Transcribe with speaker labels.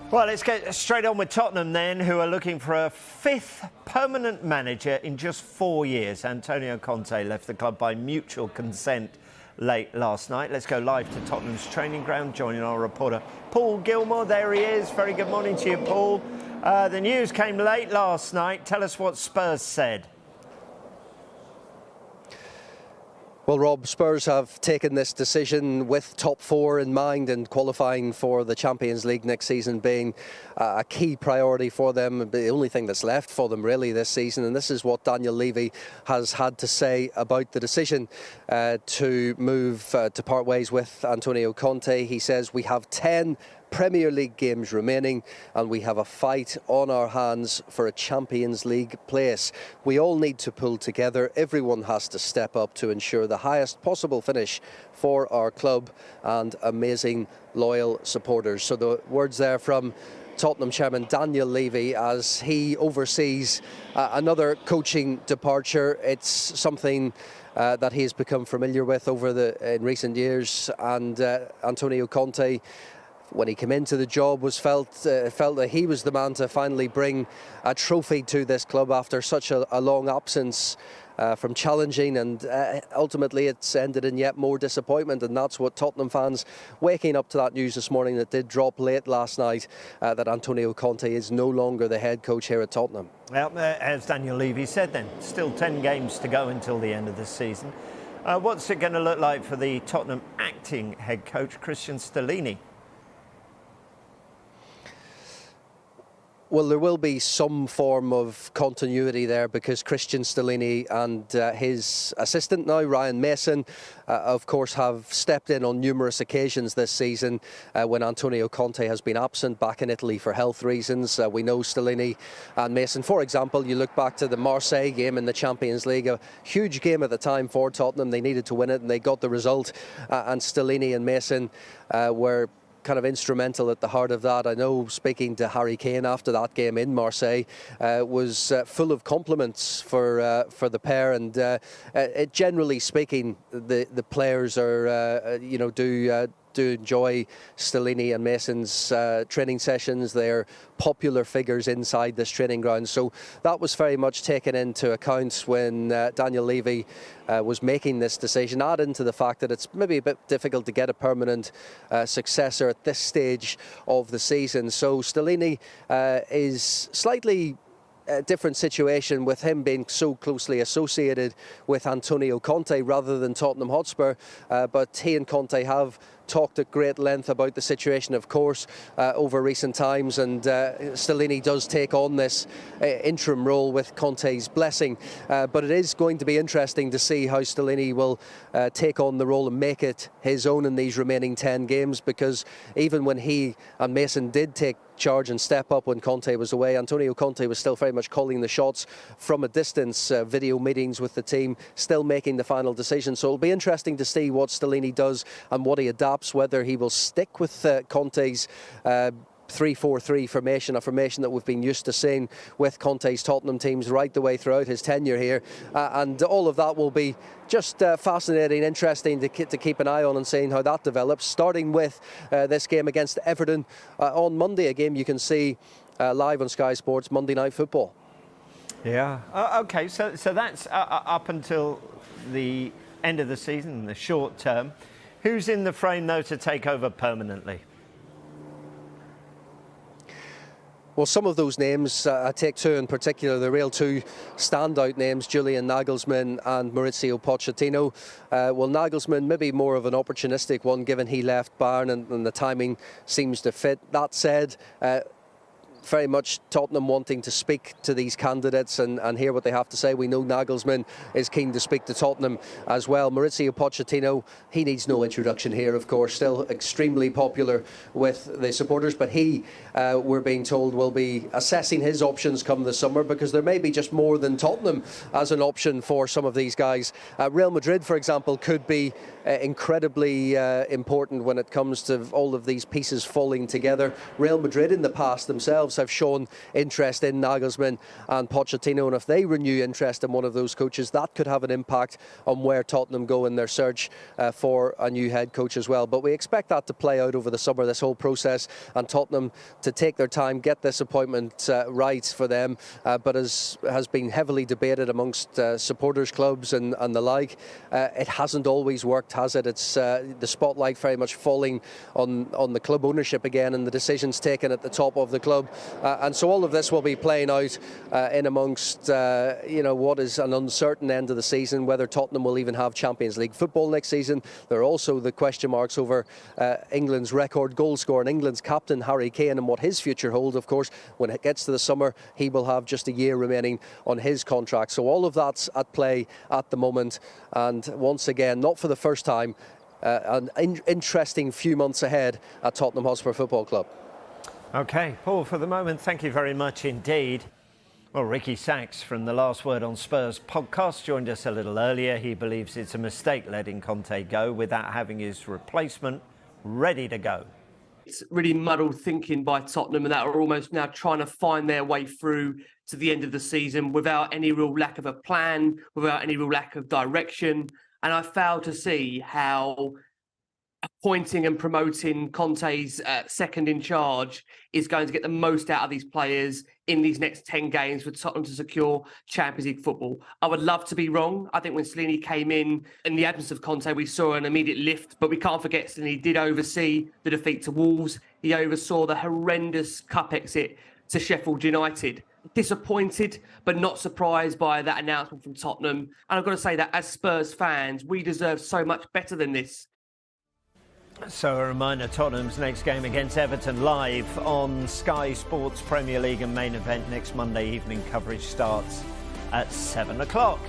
Speaker 1: Well, let's get straight on with Tottenham then, who are looking for a fifth permanent manager in just 4 years. Antonio Conte left the club by mutual consent late last night. Let's go live to Tottenham's training ground, joining our reporter Paul Gilmore. There he is. Very good morning to you, Paul. The news came late last night. Tell us what Spurs said.
Speaker 2: Well, Rob, Spurs have taken this decision with top four in mind and qualifying for the Champions League next season being a key priority for them, the only thing that's left for them really this season. And this is what Daniel Levy has had to say about the decision to move to part ways with Antonio Conte. He says, "We have 10 Premier League games remaining and we have a fight on our hands for a Champions League place. We all need to pull together. Everyone has to step up to ensure the highest possible finish for our club and amazing loyal supporters." So the words there from Tottenham chairman Daniel Levy as he oversees another coaching departure. It's something that he has become familiar with in recent years, and Antonio Conte, when he came into the job, felt that he was the man to finally bring a trophy to this club after such a long absence from challenging, and ultimately it's ended in yet more disappointment. And that's what Tottenham fans, waking up to that news this morning that did drop late last night, that Antonio Conte is no longer the head coach here at Tottenham.
Speaker 1: Well, as Daniel Levy said then, still 10 games to go until the end of this season. What's it going to look like for the Tottenham acting head coach, Cristian Stellini?
Speaker 2: Well, there will be some form of continuity there because Cristian Stellini and his assistant now, Ryan Mason, of course, have stepped in on numerous occasions this season when Antonio Conte has been absent back in Italy for health reasons. We know Stellini and Mason. For example, you look back to the Marseille game in the Champions League, a huge game at the time for Tottenham. They needed to win it and they got the result. And Stellini and Mason were kind of instrumental at the heart of that. I know, speaking to Harry Kane after that game in Marseille, was full of compliments for the pair, and generally speaking, the players are do enjoy Stellini and Mason's training sessions. They're popular figures inside this training ground. So that was very much taken into account when Daniel Levy was making this decision. Add into the fact that it's maybe a bit difficult to get a permanent successor at this stage of the season. So Stellini is slightly a different situation with him being so closely associated with Antonio Conte rather than Tottenham Hotspur, but he and Conte have talked at great length about the situation, of course, over recent times, and Stellini does take on this interim role with Conte's blessing, but it is going to be interesting to see how Stellini will take on the role and make it his own in these remaining 10 games, because even when he and Mason did take charge and step up when Conte was away, Antonio Conte was still very much calling the shots from a distance, video meetings with the team, still making the final decision. So it'll be interesting to see what Stellini does and what he adapts, whether he will stick with Conte's 3-4-3 formation, a formation that we've been used to seeing with Conte's Tottenham teams right the way throughout his tenure here, and all of that will be just fascinating, interesting to keep an eye on and seeing how that develops, starting with this game against Everton on Monday, a game you can see live on Sky Sports Monday Night Football.
Speaker 1: Yeah, okay, so that's up until the end of the season, the short term. Who's in the frame, though, to take over permanently?
Speaker 2: Well, some of those names, I take two in particular, the real two standout names, Julian Nagelsmann and Mauricio Pochettino. Well, Nagelsmann, maybe more of an opportunistic one, given he left Bayern and the timing seems to fit. That said, very much Tottenham wanting to speak to these candidates and hear what they have to say. We know Nagelsmann is keen to speak to Tottenham as well. Mauricio Pochettino, he needs no introduction here, of course, still extremely popular with the supporters, but he, we're being told, will be assessing his options come the summer, because there may be just more than Tottenham as an option for some of these guys. Real Madrid, for example, could be incredibly important when it comes to all of these pieces falling together. Real Madrid in the past themselves clubs have shown interest in Nagelsmann and Pochettino, and if they renew interest in one of those coaches, that could have an impact on where Tottenham go in their search for a new head coach as well. But we expect that to play out over the summer, this whole process, and Tottenham to take their time, get this appointment right for them. But as has been heavily debated amongst supporters clubs and the like, it hasn't always worked, has it? It's the spotlight very much falling on the club ownership again, and the decisions taken at the top of the club, and so all of this will be playing out in amongst what is an uncertain end of the season, whether Tottenham will even have Champions League football next season. There are also the question marks over England's record goal scorer and England's captain Harry Kane and what his future holds. Of course, when it gets to the summer, he will have just a year remaining on his contract, so all of that's at play at the moment. And once again, not for the first time, an interesting few months ahead at Tottenham Hotspur Football Club.
Speaker 1: OK, Paul, for the moment, thank you very much indeed. Well, Ricky Sachs from the Last Word on Spurs podcast joined us a little earlier. He believes it's a mistake letting Conte go without having his replacement ready to go.
Speaker 3: It's really muddled thinking by Tottenham, and that are almost now trying to find their way through to the end of the season without any real lack of a plan, without any real lack of direction. And I fail to see how appointing and promoting Conte's second in charge is going to get the most out of these players in these next 10 games for Tottenham to secure Champions League football. I would love to be wrong. I think when Stellini came in the absence of Conte, we saw an immediate lift, but we can't forget Stellini did oversee the defeat to Wolves. He oversaw the horrendous cup exit to Sheffield United. Disappointed, but not surprised by that announcement from Tottenham. And I've got to say that as Spurs fans, we deserve so much better than this.
Speaker 1: So a reminder, Tottenham's next game against Everton live on Sky Sports Premier League and main event next Monday evening. Coverage starts at 7 o'clock.